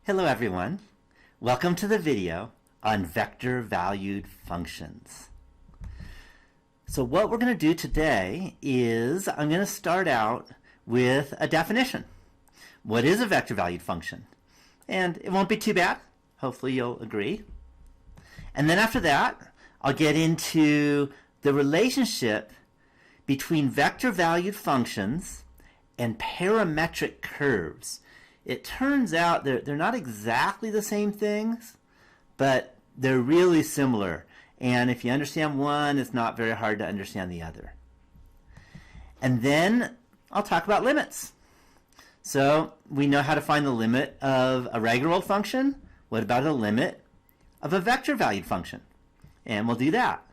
Hello everyone. Welcome to the video on vector-valued functions. So what we're going to do today is I'm going to start out with a definition. What is a vector-valued function? And it won't be too bad. Hopefully you'll agree. And then after that, I'll get into the relationship between vector-valued functions and parametric curves. It turns out they're not exactly the same things, but they're really similar. And if you understand one, it's not very hard to understand the other. And then I'll talk about limits. So we know how to find the limit of a regular old function. What about a limit of a vector-valued function? And we'll do that.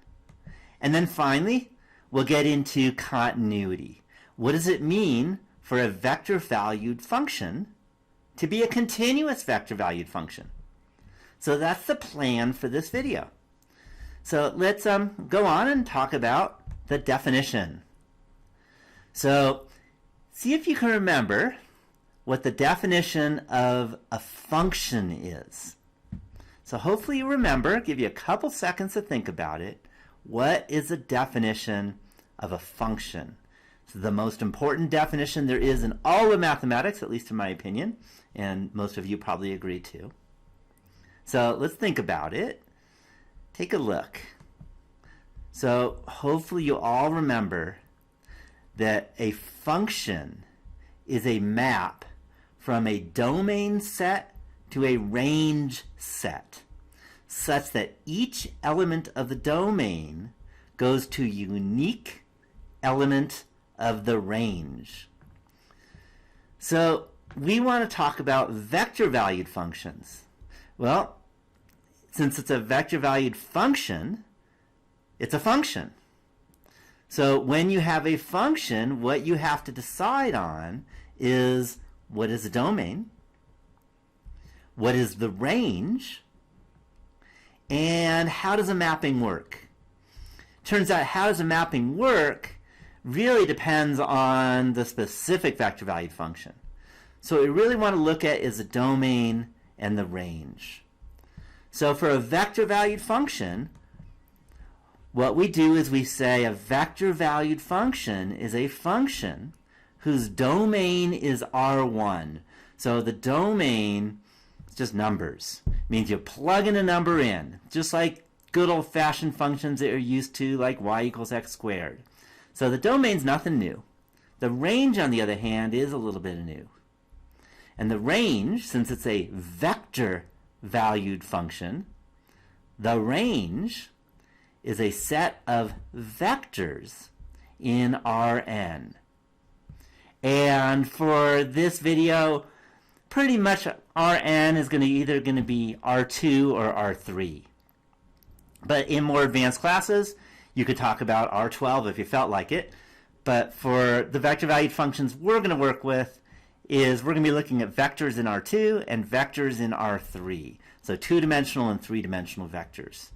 And then finally, we'll get into continuity. What does it mean for a vector-valued function to be a continuous vector-valued function? So that's the plan for this video. So let's go on and talk about the definition. So see if you can remember what the definition of a function is. So hopefully you remember, give you a couple seconds to think about it. What is the definition of a function? So the most important definition there is in all of mathematics, at least in my opinion, and most of you probably agree too. So let's think about it. Take a look. So hopefully you all remember that a function is a map from a domain set to a range set, such that each element of the domain goes to a unique element of the range. So we want to talk about vector-valued functions. Well, since it's a vector-valued function, it's a function. So when you have a function, what you have to decide on is what is the domain, what is the range, and how does a mapping work? Turns out how does a mapping work really depends on the specific vector-valued function. So what we really want to look at is the domain and the range. So for a vector-valued function, what we do is we say a vector-valued function is a function whose domain is R1. So the domain is just numbers. It means you plug in a number in, just like good old-fashioned functions that you're used to, like y equals x squared. So the domain's nothing new. The range, on the other hand, is a little bit new. And the range, since it's a vector-valued function, the range is a set of vectors in Rn. And for this video, pretty much Rn is either going to be R2 or R3. But in more advanced classes, you could talk about R12 if you felt like it. But for the vector-valued functions we're going to work with, is we're going to be looking at vectors in R2 and vectors in R3. So two-dimensional and three-dimensional vectors.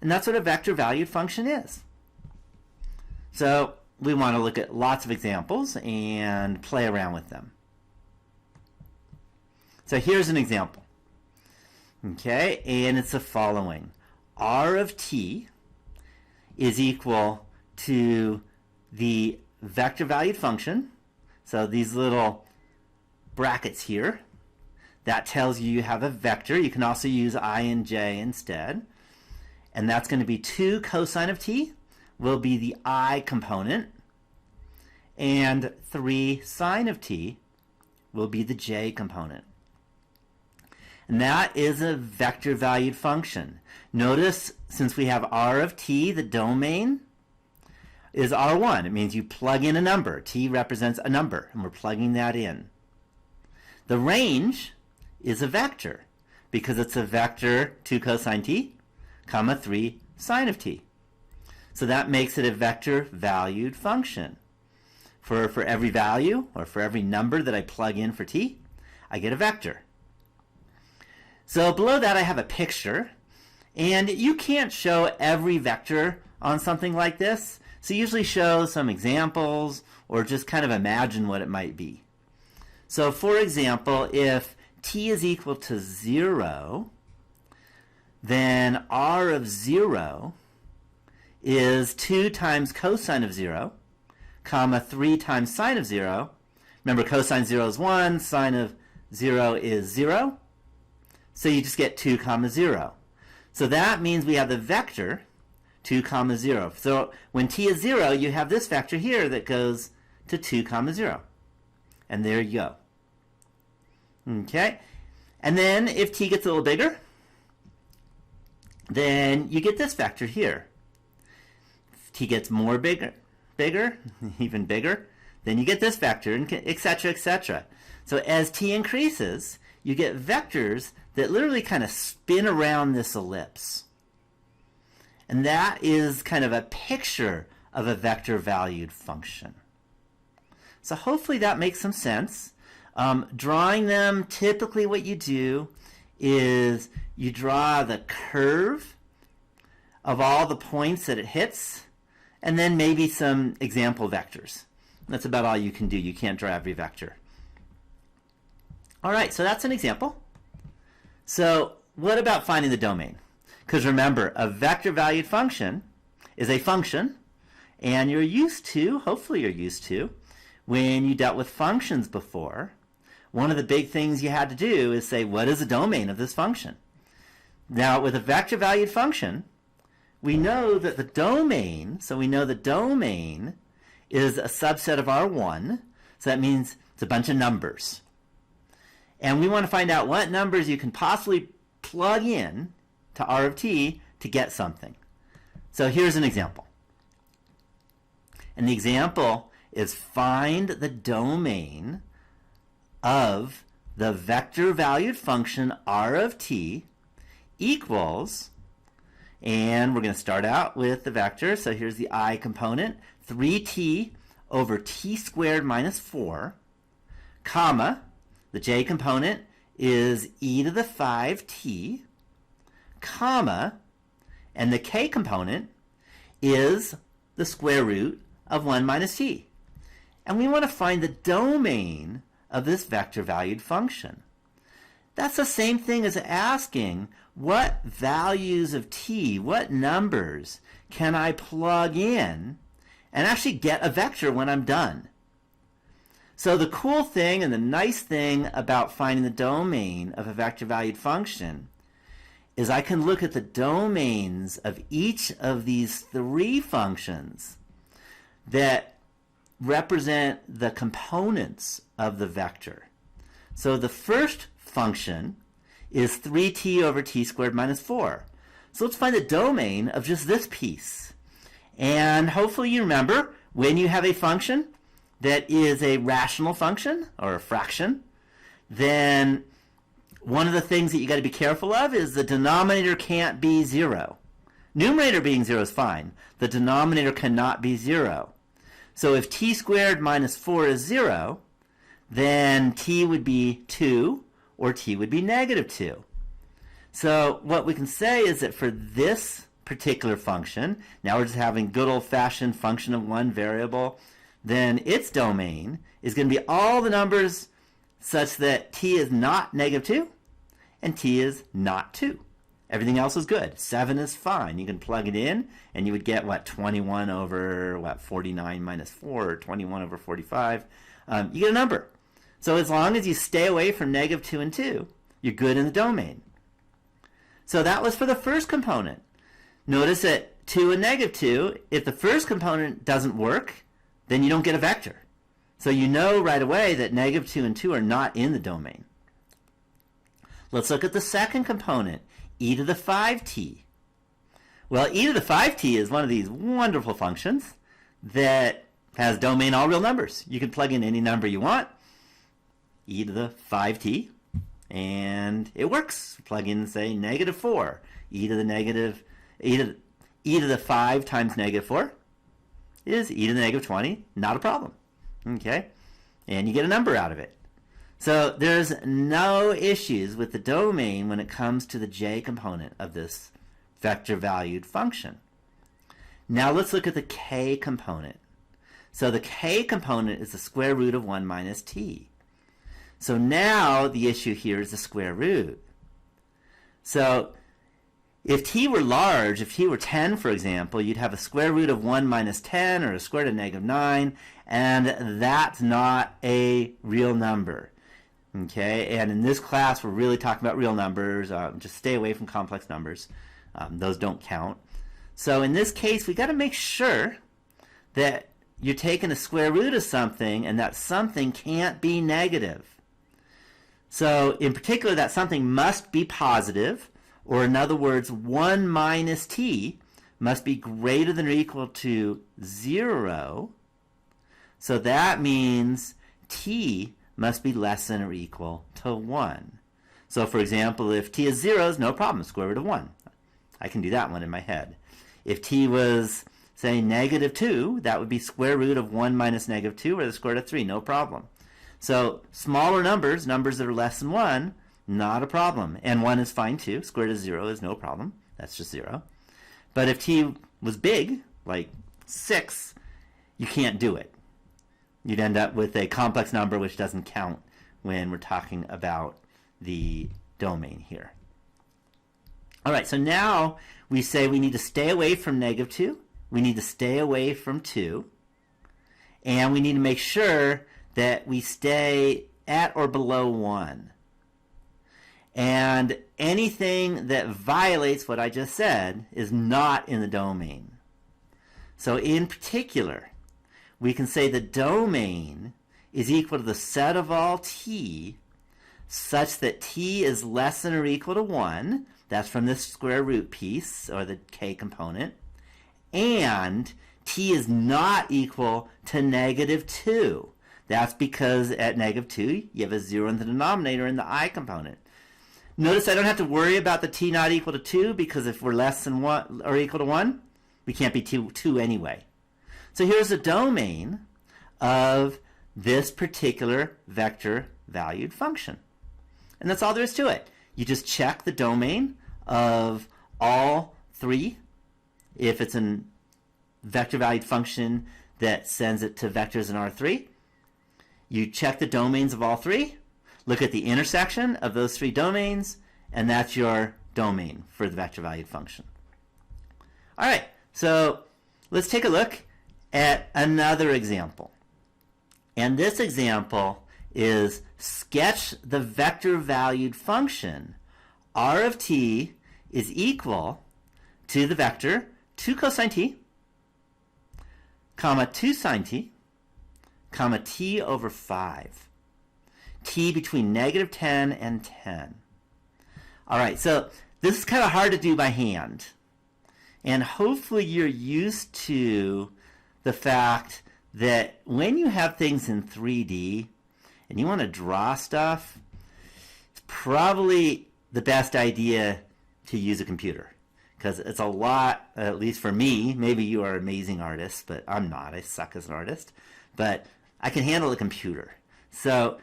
And that's what a vector-valued function is. So we want to look at lots of examples and play around with them. So here's an example. Okay, and it's the following. R of t is equal to the vector-valued function. So these little brackets here, that tells you have a vector. You can also use I and j instead. And that's going to be 2 cosine of t will be the I component, and 3 sine of t will be the j component. And that is a vector-valued function. Notice, since we have R of t, the domain is R1. It means you plug in a number. T represents a number, and we're plugging that in. The range is a vector, because it's a vector 2 cosine t, comma 3 sine of t. So that makes it a vector-valued function. For every value, or for every number that I plug in for t, I get a vector. So below that I have a picture, and you can't show every vector on something like this, so usually show some examples or just kind of imagine what it might be. So for example, if t is equal to 0, then r of 0 is 2 times cosine of 0, comma 3 times sine of 0. Remember, cosine 0 is 1, sine of 0 is 0. So you just get 2 comma 0. So that means we have the vector 2 comma 0. So when t is 0, you have this vector here that goes to 2 comma 0. And there you go. Okay? And then if t gets a little bigger, then you get this vector here. If t gets more bigger, even bigger, then you get this vector, and etc., etc. So as t increases, you get vectors that literally kind of spin around this ellipse. And that is kind of a picture of a vector valued function. So hopefully that makes some sense. Drawing them, typically what you do is you draw the curve of all the points that it hits, and then maybe some example vectors. That's about all you can do. You can't draw every vector. All right, so that's an example. So what about finding the domain? Because remember, a vector valued function is a function, and you're used to, hopefully you're used to, when you dealt with functions before, one of the big things you had to do is say, what is the domain of this function? Now, with a vector valued function, we know that the domain, so we know the domain is a subset of R1, so that means it's a bunch of numbers. And we want to find out what numbers you can possibly plug in to R of t to get something. So here's an example. And the example is find the domain of the vector valued function R of t equals, and we're going to start out with the vector, so here's the I component, 3t over t squared minus 4, comma, the j component is e to the 5t, comma, and the k component is the square root of 1 minus t. And we want to find the domain of this vector valued function. That's the same thing as asking what values of t, what numbers can I plug in and actually get a vector when I'm done. So the cool thing and the nice thing about finding the domain of a vector valued function is I can look at the domains of each of these 3 functions that represent the components of the vector. So the first function is 3t over t squared minus 4. So let's find the domain of just this piece. And hopefully you remember, when you have a function that is a rational function or a fraction, then one of the things that you got to be careful of is the denominator can't be 0. Numerator being 0 is fine. The denominator cannot be 0. So if t squared minus 4 is 0, then t would be 2 or t would be negative 2. So what we can say is that for this particular function, now we're just having good old-fashioned function of one variable, then its domain is going to be all the numbers such that t is not negative 2 and t is not 2. Everything else is good. 7 is fine. You can plug it in and you would get, what, 21 over, what, 49 minus 4, or 21 over 45. You get a number. So as long as you stay away from negative 2 and 2, you're good in the domain. So that was for the first component. Notice that 2 and negative 2, if the first component doesn't work, then you don't get a vector. So you know right away that negative 2 and 2 are not in the domain. Let's look at the second component, e to the 5t. Well, e to the 5t is one of these wonderful functions that has domain all real numbers. You can plug in any number you want, e to the 5t, and it works. Plug in, say, negative 4, e to the 5 times negative 4 is e to the negative 20, not a problem. Okay, and you get a number out of it. So there's no issues with the domain when it comes to the j component of this vector valued function. Now let's look at the k component. So the k component is the square root of 1 minus t. So now the issue here is the square root. So if t were large, if t were 10, for example, you'd have a square root of 1 minus 10 or a square root of negative 9, and that's not a real number. Okay, and in this class we're really talking about real numbers. Just stay away from complex numbers. Those don't count. So in this case, we got to make sure that you're taking a square root of something and that something can't be negative. So in particular, that something must be positive, or in other words, 1 minus t must be greater than or equal to 0. So that means t must be less than or equal to 1. So for example, if t is 0, no problem, square root of 1. I can do that one in my head. If t was, say, negative 2, that would be square root of 1 minus negative 2, or the square root of 3, no problem. So smaller numbers, numbers that are less than 1, not a problem. And 1 is fine too. Square root of 0 is no problem. That's just 0. But if t was big, like 6, you can't do it. You'd end up with a complex number which doesn't count when we're talking about the domain here. All right, so now we say we need to stay away from negative 2. We need to stay away from 2. And we need to make sure that we stay at or below 1. And anything that violates what I just said is not in the domain. So in particular, we can say the domain is equal to the set of all t such that t is less than or equal to 1. That's from this square root piece, or the k component. And t is not equal to negative 2. That's because at negative 2, you have a 0 in the denominator in the I component. Notice I don't have to worry about the t not equal to 2, because if we're less than 1 or equal to 1, we can't be 2 anyway. So here's the domain of this particular vector valued function. And that's all there is to it. You just check the domain of all 3. If it's a vector valued function that sends it to vectors in R3, you check the domains of all 3, look at the intersection of those 3 domains, and that's your domain for the vector valued function. All right, so let's take a look at another example. And this example is sketch the vector valued function r of t is equal to the vector 2 cosine t, comma 2 sine t, comma t over 5. T between negative 10 and 10. All right, so this is kind of hard to do by hand. And hopefully you're used to the fact that when you have things in 3D and you want to draw stuff, it's probably the best idea to use a computer. Because it's a lot, at least for me, maybe you are an amazing artist, but I'm not. I suck as an artist. But I can handle a computer. So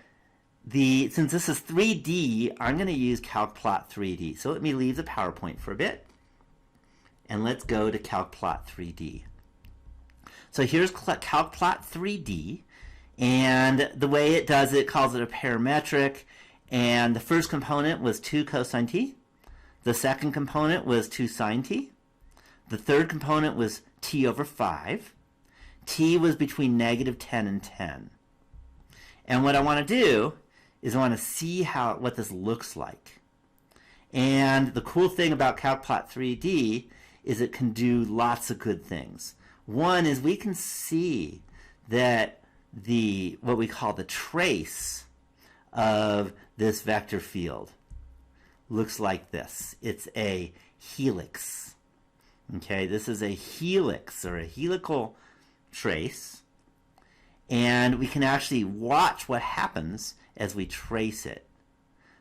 since this is 3D, I'm going to use CalcPlot 3D. So let me leave the PowerPoint for a bit. And let's go to CalcPlot 3D. So here's CalcPlot 3D. And the way it does it, calls it a parametric. And the first component was 2 cosine t. The second component was 2 sine t. The third component was t over 5. T was between negative 10 and 10. And what I want to do is I want to see what this looks like. And the cool thing about CalcPlot 3D is it can do lots of good things. One is we can see that what we call the trace of this vector field looks like this. It's a helix. Okay, this is a helix, or a helical trace, and we can actually watch what happens as we trace it.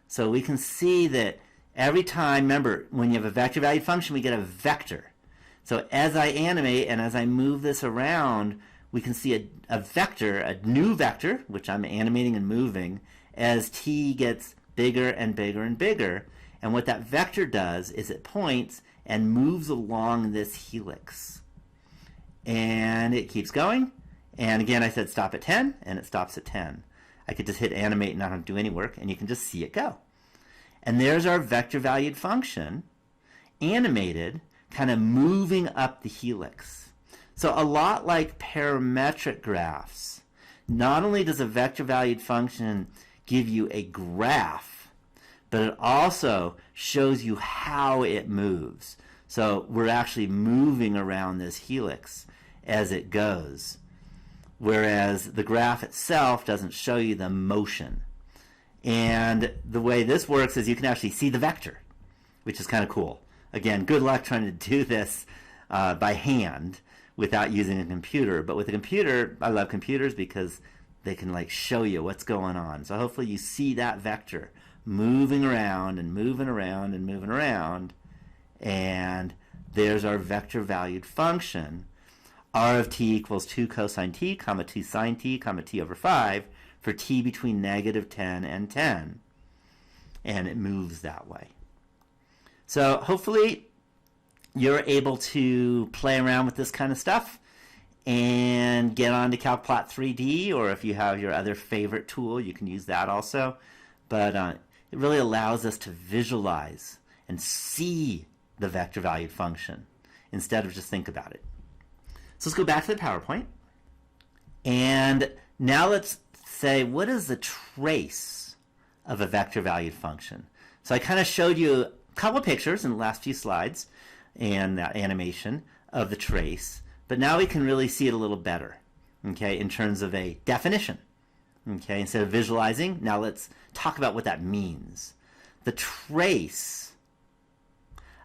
So we can see that every time, remember, when you have a vector valued function, we get a vector. So as I animate and as I move this around, we can see a vector, a new vector, which I'm animating and moving, as t gets bigger and bigger and bigger. And what that vector does is it points and moves along this helix. And it keeps going. And again, I said stop at 10, and it stops at 10. I could just hit animate and not have to do any work, and you can just see it go. And there's our vector valued function, animated, kind of moving up the helix. So a lot like parametric graphs, not only does a vector valued function give you a graph, but it also shows you how it moves. So we're actually moving around this helix as it goes, whereas the graph itself doesn't show you the motion. And the way this works is you can actually see the vector, which is kind of cool. Again, good luck trying to do this by hand without using a computer. But with a computer, I love computers because they can like show you what's going on. So hopefully you see that vector moving around and moving around and moving around. And there's our vector valued function. R of t equals 2 cosine t, comma 2 sine t, comma t over 5 for t between negative 10 and 10. And it moves that way. So hopefully you're able to play around with this kind of stuff and get on to CalcPlot 3D, or if you have your other favorite tool, you can use that also. But it really allows us to visualize and see the vector valued function instead of just think about it. So let's go back to the PowerPoint. And now let's say, what is the trace of a vector valued function? So I kind of showed you a couple of pictures in the last few slides and that animation of the trace, but now we can really see it a little better, okay, in terms of a definition. Okay, instead of visualizing, now let's talk about what that means. The trace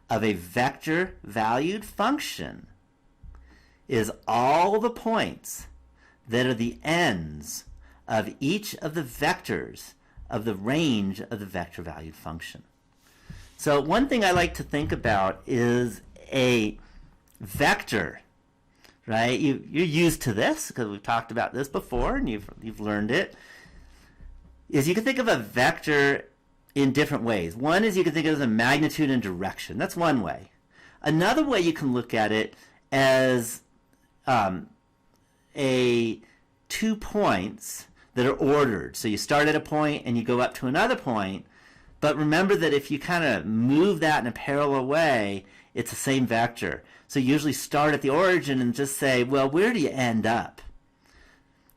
of a vector valued function is all the points that are the ends of each of the vectors of the range of the vector valued function. So one thing I like to think about is a vector, right? You're used to this because we've talked about this before and you've learned it. Is you can think of a vector in different ways. One is you can think of it as a magnitude and direction. That's one way. Another way you can look at it as a 2 points that are ordered. So you start at a point and you go up to another point, but remember that if you kind of move that in a parallel way, it's the same vector. So you usually start at the origin and just say, well, where do you end up?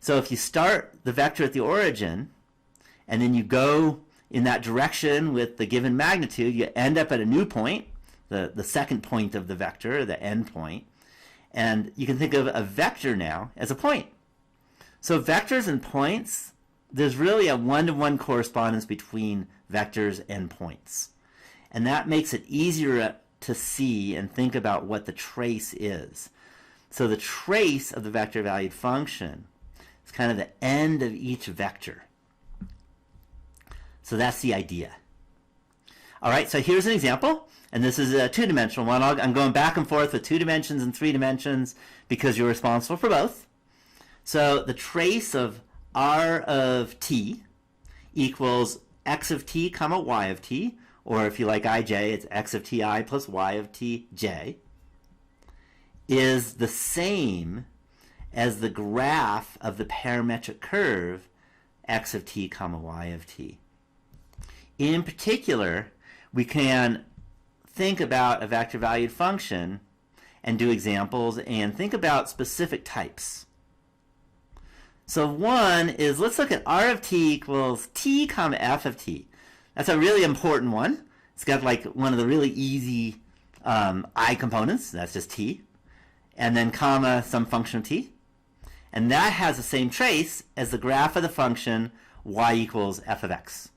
So if you start the vector at the origin and then you go in that direction with the given magnitude, you end up at a new point, the second point of the vector, the end point. And you can think of a vector now as a point. So vectors and points, there's really a one-to-one correspondence between vectors and points. And that makes it easier to see and think about what the trace is. So the trace of the vector valued function is kind of the end of each vector. So that's the idea. All right, so here's an example. And this is a two-dimensional one. I'm going back and forth with 2 dimensions and 3 dimensions because you're responsible for both. So the trace of r of t equals x of t comma y of t, or if you like ij, it's x of ti plus y of tj, is the same as the graph of the parametric curve x of t comma y of t. In particular, we can think about a vector valued function and do examples and think about specific types. So one is, let's look at r of t equals t comma f of t. That's a really important one. It's got like one of the really easy I components, that's just t, and then comma some function of t. And that has the same trace as the graph of the function y equals f of x.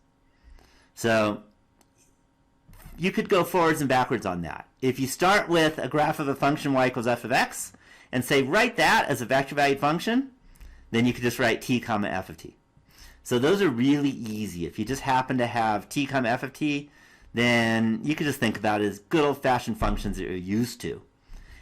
So you could go forwards and backwards on that. If you start with a graph of a function y equals f of x and say write that as a vector valued function, then you could just write t comma f of t. So those are really easy. If you just happen to have t comma f of t, then you could just think about it as good old-fashioned functions that you're used to.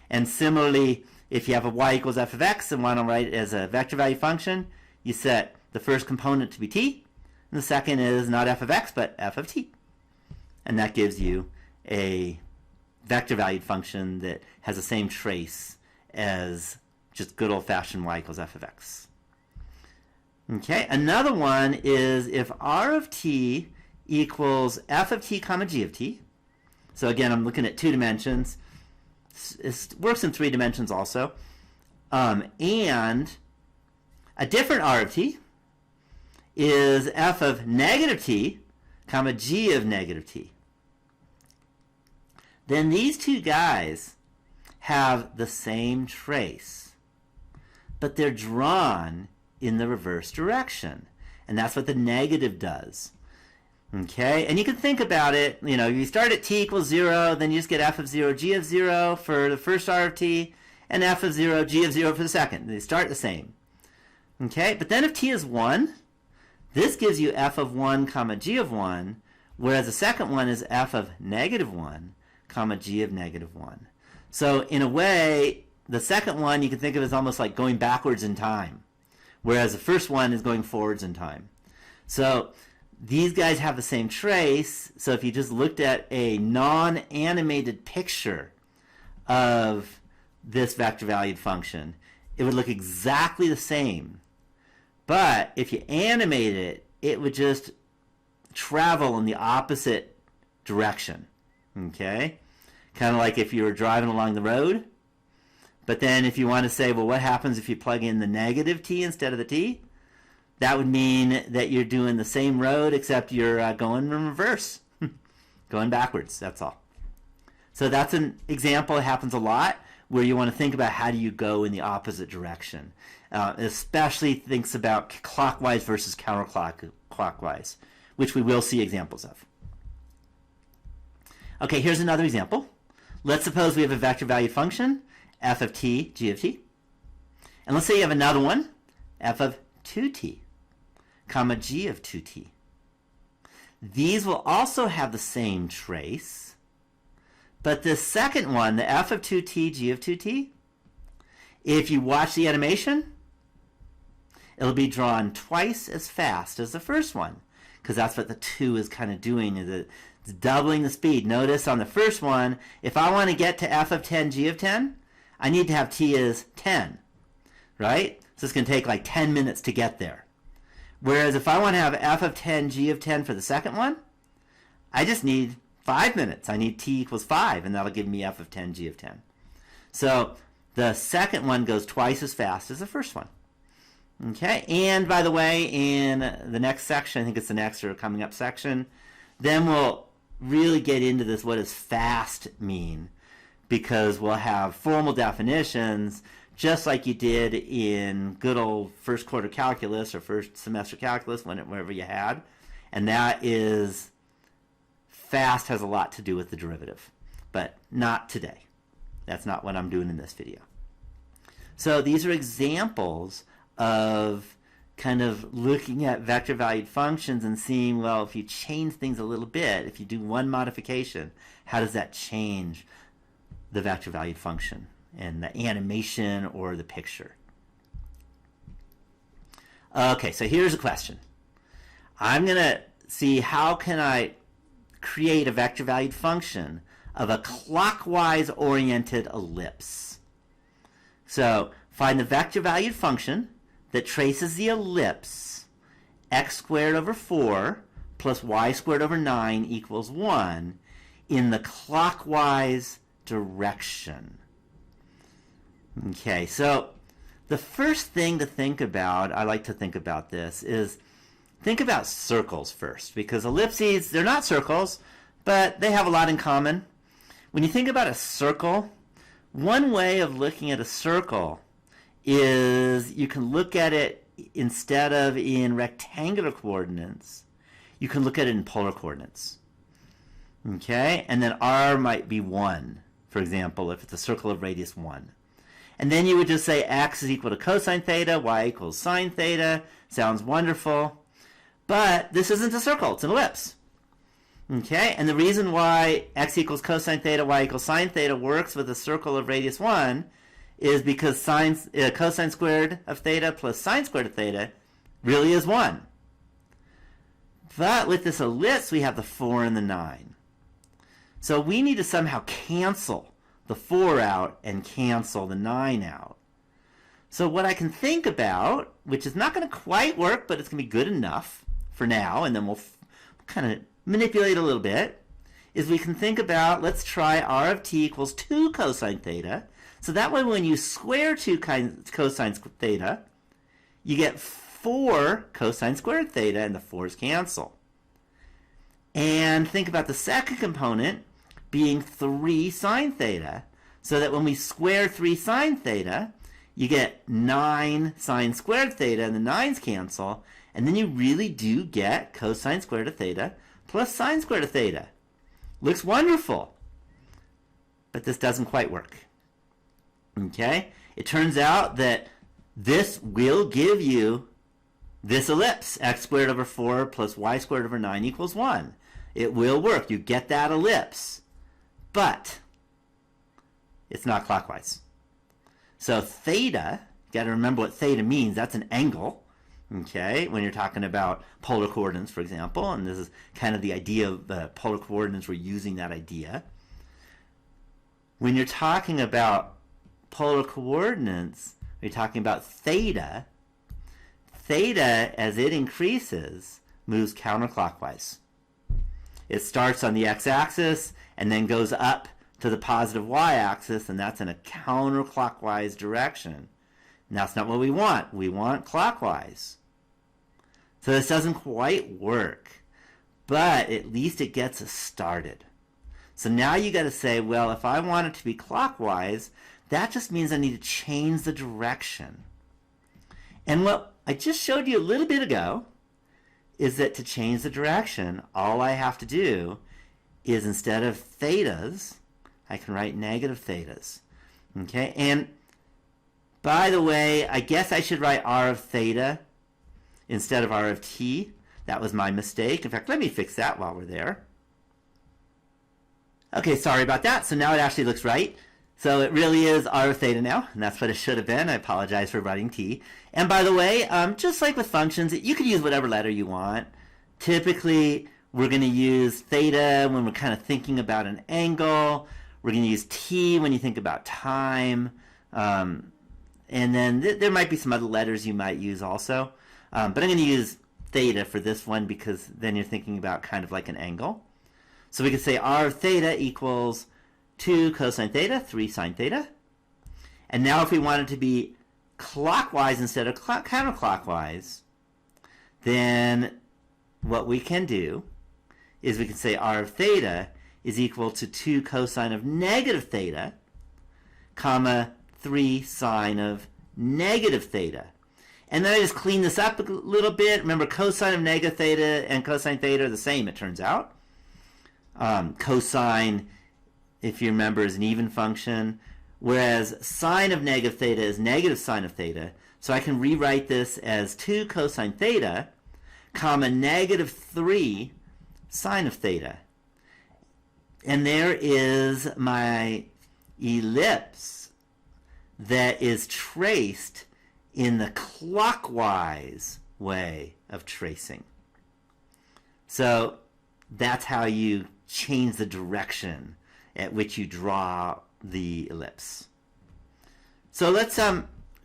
And similarly, if you have a y equals f of x and want to write it as a vector value function, you set the first component to be t, and the second is not f of x, but f of t. And that gives you a vector valued function that has the same trace as just good old-fashioned y equals f of x. Okay, another one is if r of t equals f of t comma g of t. So again, I'm looking at 2 dimensions. It works in 3 dimensions also. And a different r of t is f of negative t comma g of negative t. Then these 2 guys have the same trace, but they're drawn in the reverse direction. And that's what the negative does. Okay, and you can think about it, you start at t equals 0, then you just get f of 0, g of 0 for the first r of t, and f of 0, g of 0 for the second. They start the same. Okay, but then if t is 1, this gives you f of 1 comma g of 1, whereas the second one is f of negative 1 comma g of negative 1. So in a way, the second one you can think of as almost like going backwards in time, whereas the first one is going forwards in time. So these guys have the same trace, so if you just looked at a non-animated picture of this vector valued function, it would look exactly the same. But if you animate it, it would just travel in the opposite direction. Okay? Kind of like if you were driving along the road. But then if you want to say, well, what happens if you plug in the negative t instead of the t? That would mean that you're doing the same road, except you're going in reverse. Going backwards, that's all. So that's an example. It happens a lot where you want to think about how do you go in the opposite direction. Especially thinks about clockwise versus counterclockwise, which we will see examples of. Okay, here's another example. Let's suppose we have a vector valued function, f of t, g of t. And let's say you have another one, f of 2t, comma g of 2t. These will also have the same trace, but the second one, the f of 2t, g of 2t, if you watch the animation, it'll be drawn twice as fast as the first one, because that's what the 2 is kind of doing, is it's doubling the speed. Notice on the first one, if I want to get to f of 10, g of 10, I need to have t as 10, right? So it's going to take like 10 minutes to get there. Whereas if I want to have f of 10, g of 10 for the second one, I just need 5 minutes. I need t equals 5, and that'll give me f of 10, g of 10. So the second one goes twice as fast as the first one. Okay, and by the way, in the next section, I think it's the next or coming up section, then we'll really get into this, what does fast mean? Because we'll have formal definitions, just like you did in good old first quarter calculus or first semester calculus, whenever you had. And that is, fast has a lot to do with the derivative, but not today. That's not what I'm doing in this video. So these are examples of kind of looking at vector valued functions and seeing, well, if you change things a little bit, if you do one modification, how does that change the vector valued function and the animation or the picture? Okay, so here's a question. I'm going to see how can I create a vector valued function of a clockwise oriented ellipse. So find the vector valued function that traces the ellipse x squared over 4 plus y squared over 9 equals 1 in the clockwise direction. Okay, so the first thing to think about, I like to think about this, is think about circles first, because ellipses, they're not circles, but they have a lot in common. When you think about a circle, one way of looking at a circle is you can look at it, instead of in rectangular coordinates, you can look at it in polar coordinates. Okay, and then r might be 1, for example, if it's a circle of radius 1. And then you would just say x is equal to cosine theta, y equals sine theta. Sounds wonderful. But this isn't a circle, it's an ellipse. Okay, and the reason why x equals cosine theta, y equals sine theta works with a circle of radius 1 is because cosine squared of theta plus sine squared of theta really is 1. But with this ellipse, we have the 4 and the 9. So we need to somehow cancel the 4 out and cancel the 9 out. So what I can think about, which is not going to quite work, but it's going to be good enough for now, and then we'll kind of manipulate a little bit, is we can think about, let's try r of t equals 2 cosine theta. So that way when you square 2 cosine theta, you get 4 cosine squared theta, and the 4's cancel. And think about the second component being 3 sine theta, so that when we square 3 sine theta, you get 9 sine squared theta, and the 9's cancel, and then you really do get cosine squared of theta plus sine squared of theta. Looks wonderful, but this doesn't quite work. Okay? It turns out that this will give you this ellipse, x squared over 4 plus y squared over 9 equals 1. It will work. You get that ellipse, but it's not clockwise. So theta, you got to remember what theta means. That's an angle, okay, when you're talking about polar coordinates, for example, and this is kind of the idea of the polar coordinates. We're using that idea. When you're talking about polar coordinates, you're talking about theta. Theta, as it increases, moves counterclockwise. It starts on the x-axis and then goes up to the positive y-axis, and that's in a counterclockwise direction. And that's not what we want. We want clockwise. So this doesn't quite work, but at least it gets us started. So now you got to say, well, if I want it to be clockwise, that just means I need to change the direction. And what I just showed you a little bit ago is that to change the direction, all I have to do is, instead of thetas, I can write negative thetas. Okay, and by the way, I guess I should write r of theta instead of r of t. That was my mistake. In fact, let me fix that while we're there. Okay, sorry about that. So now it actually looks right. So it really is r of theta now, and that's what it should have been. I apologize for writing t. And by the way, just like with functions, you could use whatever letter you want. Typically, we're going to use theta when we're kind of thinking about an angle. We're going to use t when you think about time. And then there might be some other letters you might use also. But I'm going to use theta for this one because then you're thinking about kind of like an angle. So we could say r of theta equals 2 cosine theta, 3 sine theta. And now if we want it to be clockwise instead of counterclockwise, then what we can do is we can say r of theta is equal to 2 cosine of negative theta, comma 3 sine of negative theta. And then I just clean this up a little bit. Remember, cosine of negative theta and cosine theta are the same, it turns out. Cosine, if you remember, is an even function, whereas sine of negative theta is negative sine of theta. So I can rewrite this as 2 cosine theta, comma negative 3 sine of theta. And there is my ellipse that is traced in the clockwise way of tracing. So that's how you change the direction at which you draw the ellipse. So let's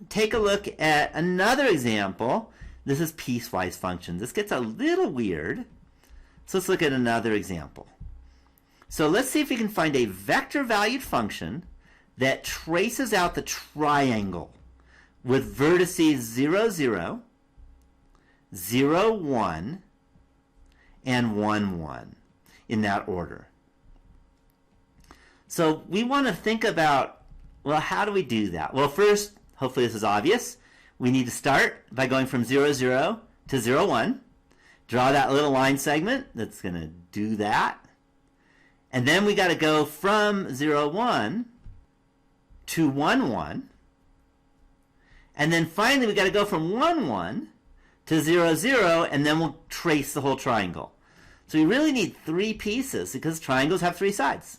take a look at another example. This is piecewise functions. This gets a little weird. So let's look at another example. So let's see if we can find a vector valued function that traces out the triangle with vertices 0, 0, 0, 1, and 1, 1 in that order. So we want to think about, well, how do we do that? Well, first, hopefully this is obvious. We need to start by going from 0, 0 to 0, 1. Draw that little line segment that's going to do that. And then we got to go from 0, 1 to 1, 1. And then finally we got to go from 1, 1 to 0, 0, and then we'll trace the whole triangle. So we really need 3 pieces because triangles have 3 sides.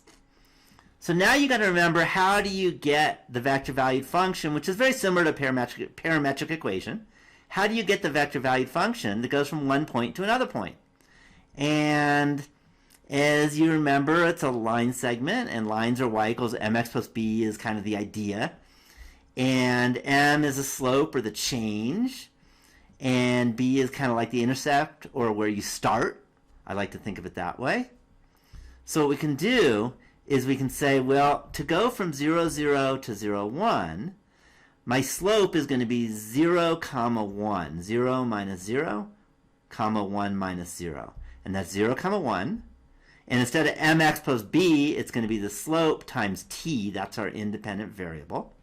So now you got to remember, how do you get the vector valued function, which is very similar to a parametric equation. How do you get the vector valued function that goes from one point to another point? And as you remember, it's a line segment, and lines are y equals mx plus b is kind of the idea. and m is a slope or the change, and b is kind of like the intercept or where you start. I like to think of it that way. So what we can do is we can say, well, to go from 0, 0 to 0, 1, my slope is going to be 0, 1, 0 minus 0, 1 minus 0. And that's 0, 1. And instead of mx plus b, it's going to be the slope times t, that's our independent variable,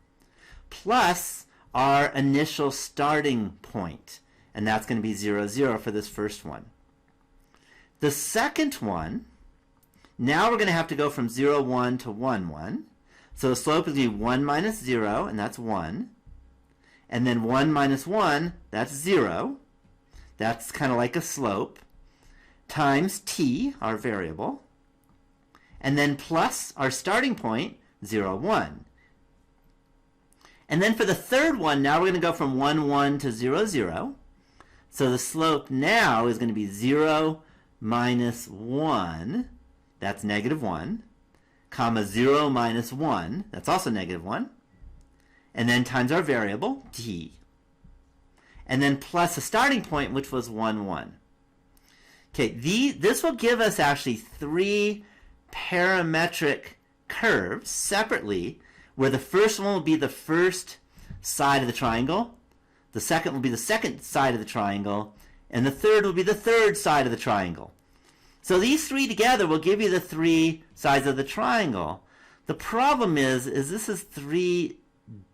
plus our initial starting point. And that's going to be 0, 0 for this first one. The second one, now we're going to have to go from 0, 1 to 1, 1. So the slope is going to be 1 minus 0, and that's 1. And then 1 minus 1, that's 0. That's kind of like a slope, times t, our variable, and then plus our starting point, 0, 1. And then for the third one, now we're going to go from 1, 1 to 0, 0. So the slope now is going to be 0 minus 1, that's negative 1, comma 0 minus 1, that's also negative 1, and then times our variable, t. And then plus a starting point, which was 1, 1. Okay, this will give us actually 3 parametric curves separately, where the first one will be the first side of the triangle, the second will be the second side of the triangle, and the third will be the third side of the triangle. So these 3 together will give you the 3 sides of the triangle. The problem is this is 3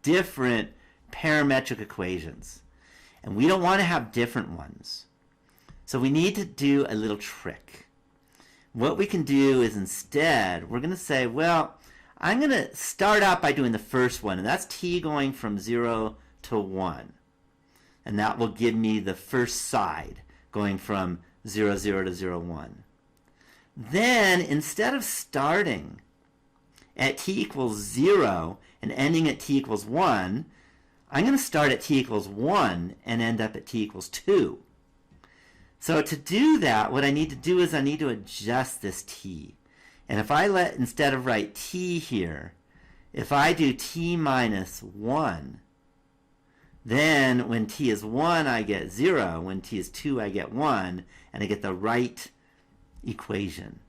different parametric equations. And we don't want to have different ones. So we need to do a little trick. What we can do is instead, we're going to say, well, I'm going to start out by doing the first one, and that's t going from 0 to 1. And that will give me the first side going from 0, 0 to 0, 1. Then, instead of starting at t equals 0 and ending at t equals 1, I'm going to start at t equals 1 and end up at t equals 2. So to do that, what I need to do is I need to adjust this t. And if I instead of write t here, if I do t minus 1, then when t is 1, I get 0. When t is 2, I get 1. And I get the right equation.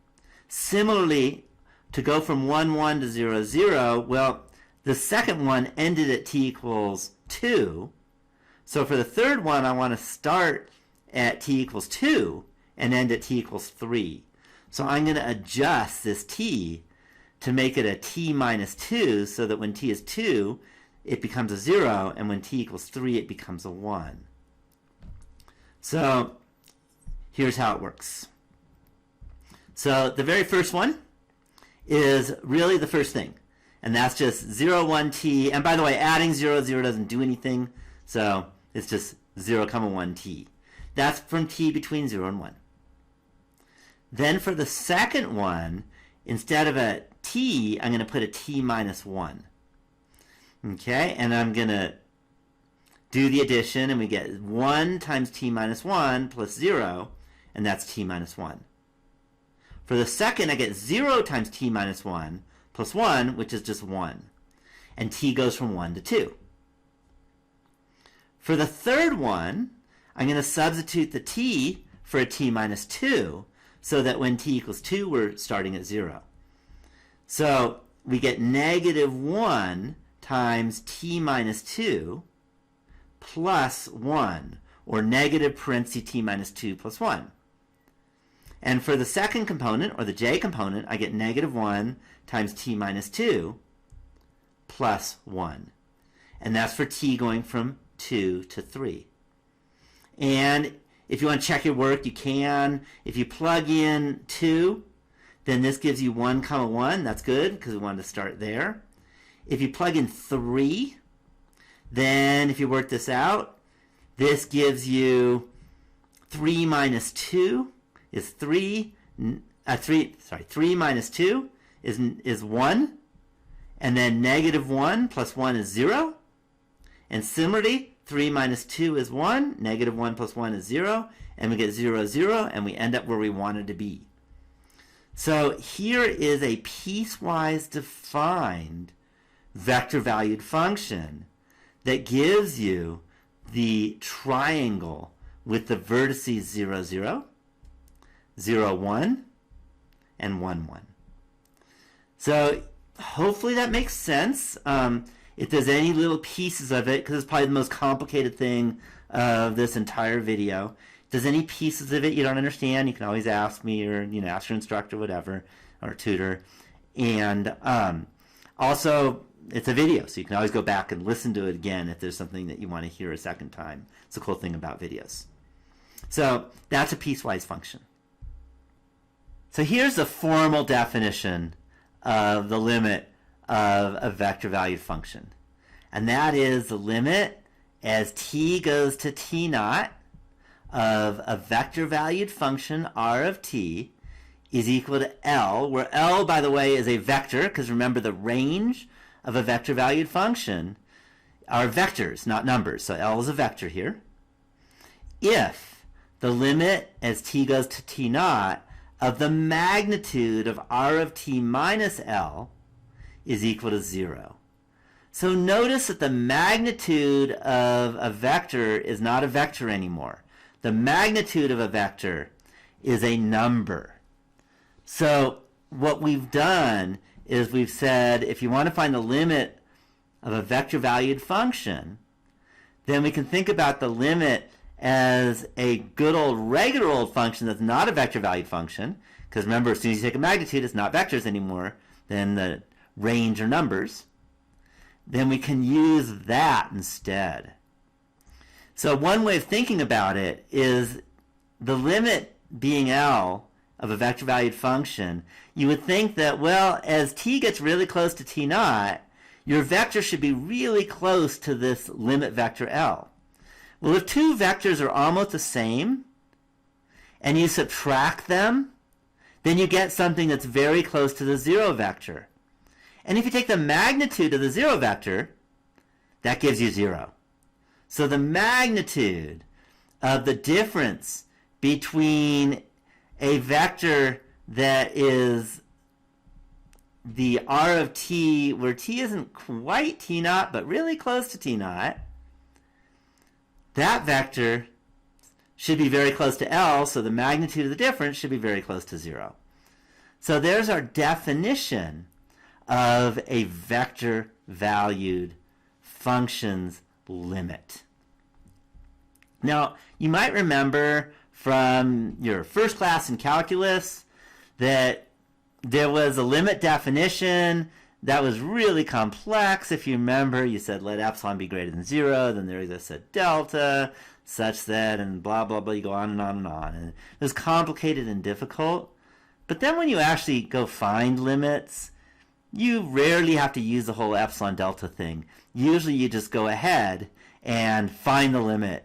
Similarly, to go from 1, 1 to 0, 0, well, the second one ended at t equals 2. So for the third one, I want to start at t equals 2 and end at t equals 3. So I'm going to adjust this t to make it a t minus 2 so that when t is 2, it becomes a 0, and when t equals 3, it becomes a 1. So here's how it works. So the very first one is really the first thing. And that's just 0, 1, t. And by the way, adding 0, 0 doesn't do anything. So it's just 0, 1, t. That's from t between 0 and 1. Then for the second one, instead of a t, I'm going to put a t minus 1. Okay, and I'm going to do the addition, and we get 1 times t minus 1 plus 0, and that's t minus 1. For the second, I get 0 times t minus 1 plus 1, which is just 1. And t goes from 1 to 2. For the third one, I'm going to substitute the t for a t minus 2, so that when t equals 2, we're starting at 0. So we get negative 1 times t minus 2 plus 1, or negative parentheses t minus 2 plus 1. And for the second component, or the j component, I get negative 1 times t minus 2 plus 1. And that's for t going from 2 to 3. And if you want to check your work, you can. If you plug in 2, then this gives you 1, 1. That's good, because we wanted to start there. If you plug in 3, then if you work this out, this gives you 3 minus 2 is 3. 3 minus 2 is 1. And then negative 1 plus 1 is 0. And similarly, 3 minus 2 is 1. Negative 1 plus 1 is 0. And we get 0, 0. And we end up where we wanted to be. So here is a piecewise defined vector valued function that gives you the triangle with the vertices 0, 0, 0, 1, and 1, 1. So hopefully that makes sense. If there's any little pieces of it, because it's probably the most complicated thing of this entire video, if there's any pieces of it you don't understand, you can always ask me, or ask your instructor, whatever, or tutor. And also, it's a video, so you can always go back and listen to it again if there's something that you want to hear a second time. It's a cool thing about videos. So that's a piecewise function. So here's the formal definition of the limit of a vector valued function. And that is the limit as t goes to t naught of a vector valued function r of t is equal to L, where L, by the way, is a vector, because remember the range of a vector valued function are vectors, not numbers. So L is a vector here. If the limit as t goes to t naught of the magnitude of r of t minus L is equal to 0. So notice that the magnitude of a vector is not a vector anymore. The magnitude of a vector is a number. So what we've done is we've said if you want to find the limit of a vector valued function, then we can think about the limit as a good old regular old function that's not a vector valued function, because remember, as soon as you take a magnitude, it's not vectors anymore, then the range are numbers. Then we can use that instead. So one way of thinking about it is the limit being L of a vector valued function, you would think that, well, as t gets really close to t naught, your vector should be really close to this limit vector L. Well, if two vectors are almost the same, and you subtract them, then you get something that's very close to the 0 vector. And if you take the magnitude of the 0 vector, that gives you 0. So the magnitude of the difference between a vector that is the r of t, where t isn't quite t naught, but really close to t naught, that vector should be very close to L, so the magnitude of the difference should be very close to 0. So there's our definition of a vector valued function's limit. Now, you might remember from your first class in calculus that there was a limit definition that was really complex. If you remember, you said let epsilon be greater than 0, then there exists a delta such that, and blah, blah, blah, you go on and on and on. And it was complicated and difficult. But then when you actually go find limits, you rarely have to use the whole epsilon delta thing. Usually you just go ahead and find the limit.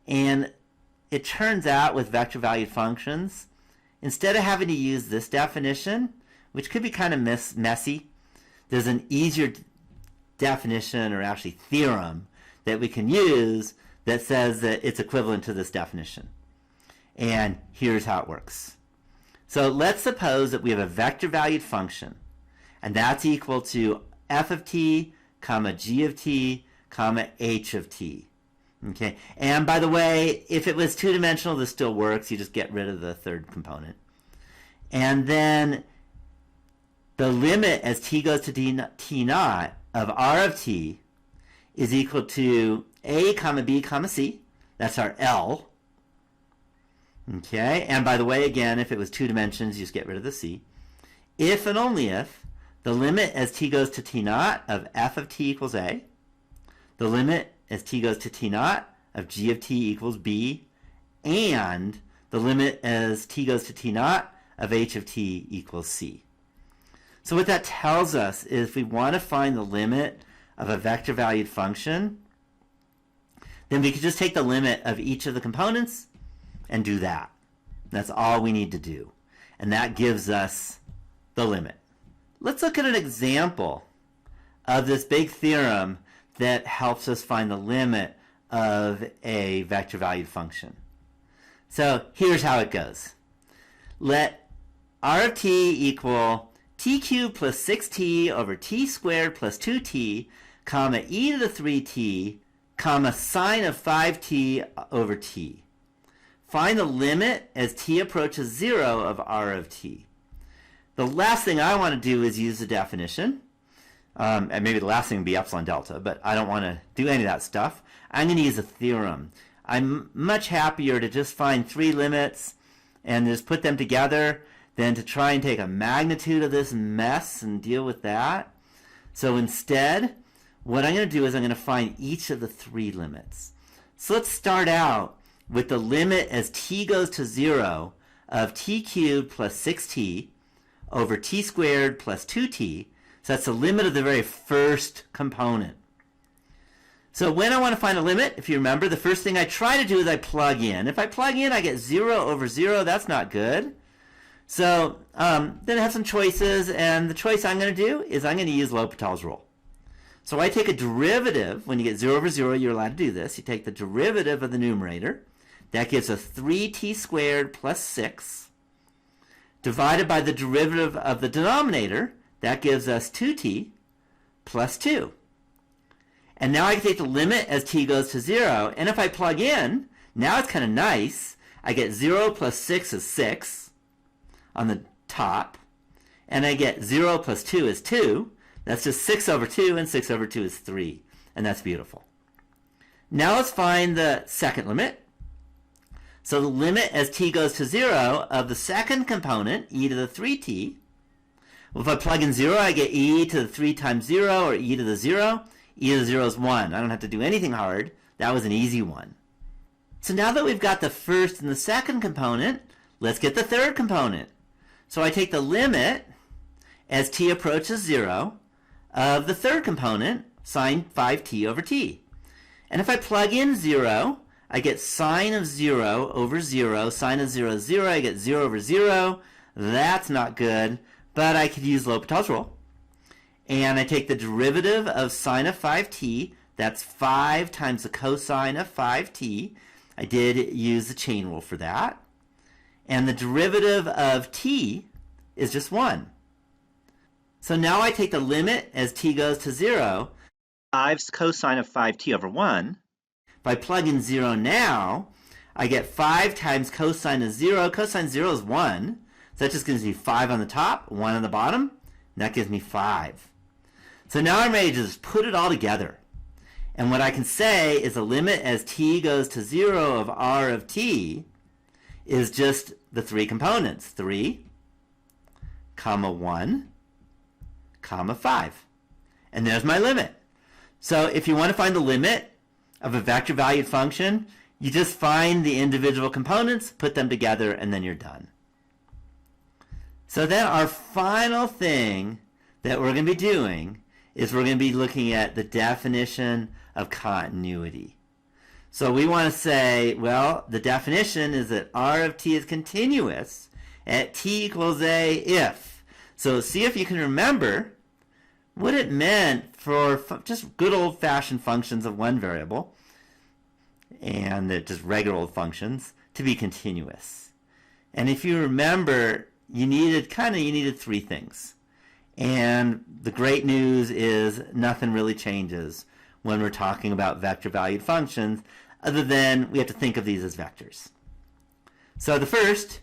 And it turns out with vector valued functions, instead of having to use this definition, which could be kind of messy, there's an easier definition, or actually theorem, that we can use that says that it's equivalent to this definition. And here's how it works. So let's suppose that we have a vector valued function, and that's equal to f of t, comma g of t, comma h of t. Okay, and by the way, if it was two-dimensional, this still works. You just get rid of the third component. And then the limit as t goes to t naught of r of t is equal to a comma b comma c. That's our L. Okay, and by the way, again, if it was two dimensions, you just get rid of the c. If and only if the limit as t goes to t naught of f of t equals a, the limit as t goes to t naught of g of t equals b, and the limit as t goes to t naught of h of t equals c. So what that tells us is if we want to find the limit of a vector valued function, then we could just take the limit of each of the components and do that. That's all we need to do. And that gives us the limit. Let's look at an example of this big theorem that helps us find the limit of a vector valued function. So here's how it goes. Let r of t equal t cubed plus 6t over t squared plus 2t comma e to the 3t, comma sine of 5t over t. Find the limit as t approaches 0 of r of t. The last thing I want to do is use the definition. And maybe the last thing would be epsilon delta, but I don't want to do any of that stuff. I'm going to use a theorem. I'm much happier to just find three limits and just put them together than to try and take a magnitude of this mess and deal with that. So instead, what I'm going to do is I'm going to find each of the three limits. So let's start out with the limit as t goes to 0 of t cubed plus 6t over t squared plus 2t. So that's the limit of the very first component. So when I want to find a limit, if you remember, the first thing I try to do is I plug in. If I plug in, I get 0 over 0. That's not good. So then I have some choices, and the choice I'm going to do is I'm going to use L'Hopital's rule. So I take a derivative. When you get 0 over 0, you're allowed to do this. You take the derivative of the numerator. That gives us 3t squared plus 6 divided by the derivative of the denominator. That gives us 2t plus 2. And now I can take the limit as t goes to 0. And if I plug in, now it's kind of nice. I get 0 plus 6 is 6 on the top. And I get 0 plus 2 is 2. That's just 6 over 2, and 6 over 2 is 3. And that's beautiful. Now let's find the second limit. So the limit as t goes to 0 of the second component, e to the 3t. Well, if I plug in 0, I get e to the 3 times 0, or e to the 0. E to the 0 is 1. I don't have to do anything hard. That was an easy one. So now that we've got the first and the second component, let's get the third component. So I take the limit as t approaches 0 of the third component, sine 5t over t. And if I plug in 0, I get sine of 0 over 0. Sine of 0 is 0. I get 0 over 0. That's not good, but I could use L'Hopital's rule. And I take the derivative of sine of 5t. That's 5 times the cosine of 5t. I did use the chain rule for that. And the derivative of t is just 1. So now I take the limit as t goes to 0, 5 cosine of 5t over 1. If I plug in 0 now, I get 5 times cosine of 0. Cosine 0 is 1. So that just gives me 5 on the top, 1 on the bottom. And that gives me 5. So now I'm ready to just put it all together. And what I can say is the limit as t goes to 0 of r of t is just the three components, 3, comma 1, comma 5. And there's my limit. So if you want to find the limit of a vector valued function, you just find the individual components, put them together, and then you're done. So then our final thing that we're going to be doing is we're going to be looking at the definition of continuity. So we want to say, well, the definition is that r of t is continuous at t equals a if. So see if you can remember what it meant for just good old-fashioned functions of one variable, and just regular old functions, to be continuous. And if you remember, you needed three things. And the great news is nothing really changes when we're talking about vector valued functions, other than we have to think of these as vectors. So the first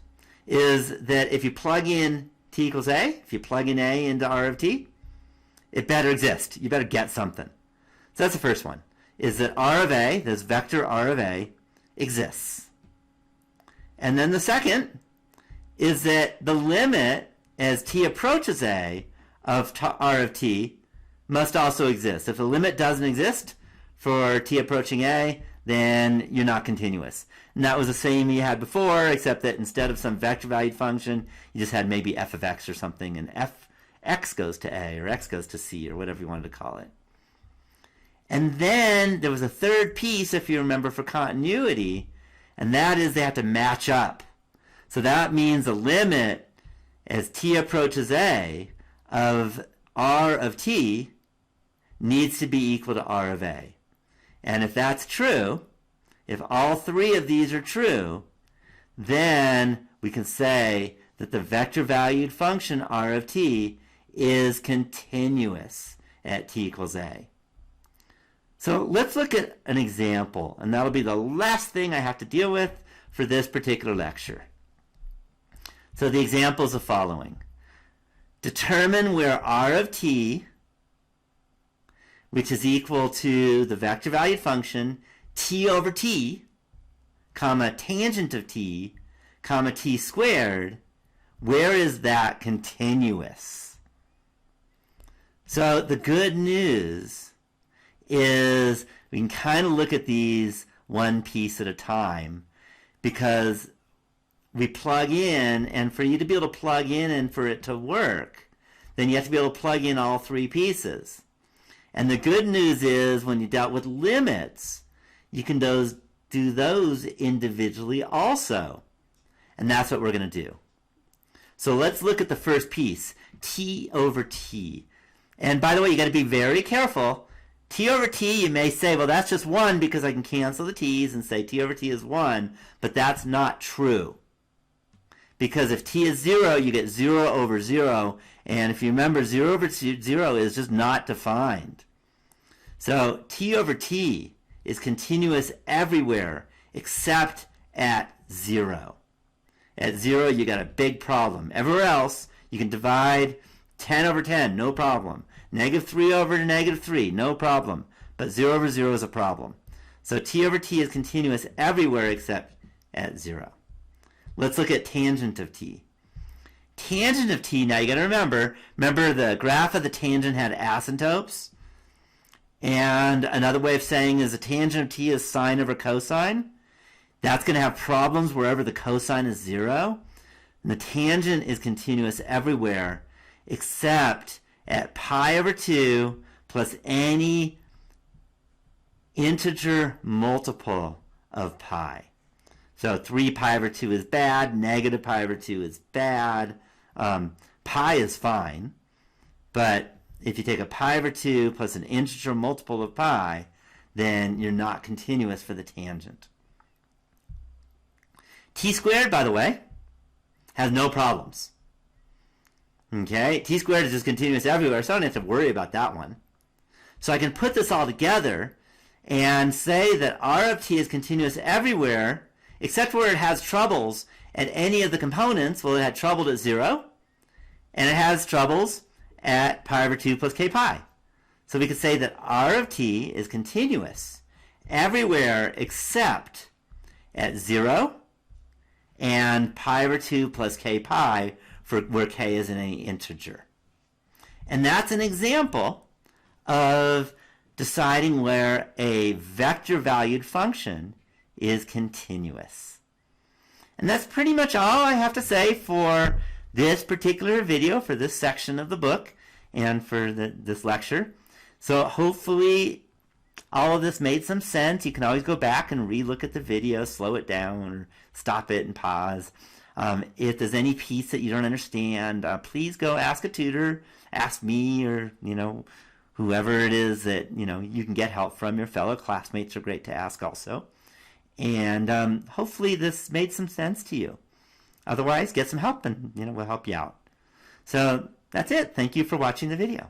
is that if you plug in t equals a, if you plug in a into r of t, it better exist. You better get something. So that's the first one, is that r of a, this vector r of a, exists. And then the second is that the limit as t approaches a of r of t must also exist. If the limit doesn't exist for t approaching a, then you're not continuous. And that was the same you had before, except that instead of some vector valued function, you just had maybe f of x or something, and x goes to a, or x goes to c, or whatever you wanted to call it. And then there was a third piece, if you remember, for continuity, and that is they have to match up. So that means the limit as t approaches a of r of t needs to be equal to r of a. And if that's true, if all three of these are true, then we can say that the vector valued function r of t is continuous at t equals a. So let's look at an example, and that'll be the last thing I have to deal with for this particular lecture. So the example is the following. Determine where r of t, which is equal to the vector valued function t over t, comma tangent of t, comma t squared, where is that continuous? So the good news is we can kind of look at these one piece at a time, because we plug in, and for you to be able to plug in and for it to work, then you have to be able to plug in all three pieces. And the good news is when you dealt with limits, you can do those individually also. And that's what we're going to do. So let's look at the first piece, t over t. And by the way, you got to be very careful. T over t, you may say, well, that's just 1 because I can cancel the t's and say t over t is 1, but that's not true. Because if t is 0, you get 0 over 0, and if you remember, 0 over 0 is just not defined. So t over t is continuous everywhere except at 0. At 0, you got a big problem. Everywhere else, you can divide 10 over 10, no problem. Negative 3 over negative 3, no problem. But 0 over 0 is a problem. So t over t is continuous everywhere except at 0. Let's look at tangent of t. Tangent of t, now you got to remember the graph of the tangent had asymptotes. And another way of saying is a tangent of t is sine over cosine. That's going to have problems wherever the cosine is 0. And the tangent is continuous everywhere except at pi over 2 plus any integer multiple of pi. So 3 pi over 2 is bad, negative pi over 2 is bad. Pi is fine, but if you take a pi over 2 plus an integer multiple of pi, then you're not continuous for the tangent. T squared, by the way, has no problems. Okay, t squared is just continuous everywhere, so I don't have to worry about that one. So I can put this all together and say that r of t is continuous everywhere except where it has troubles at any of the components. Well, it had trouble at 0, and it has troubles at pi over 2 plus k pi. So we could say that r of t is continuous everywhere except at 0 and pi over 2 plus k pi for where k is in any integer. And that's an example of deciding where a vector valued function is continuous. And that's pretty much all I have to say for this particular video, for this section of the book, and for this lecture. So hopefully all of this made some sense. You can always go back and re-look at the video, slow it down, or stop it and pause. If there's any piece that you don't understand, please go ask a tutor, ask me, or whoever it is that you can get help from. Your fellow classmates are great to ask also. And hopefully this made some sense to you. Otherwise, get some help and we'll help you out. So that's it. Thank you for watching the video.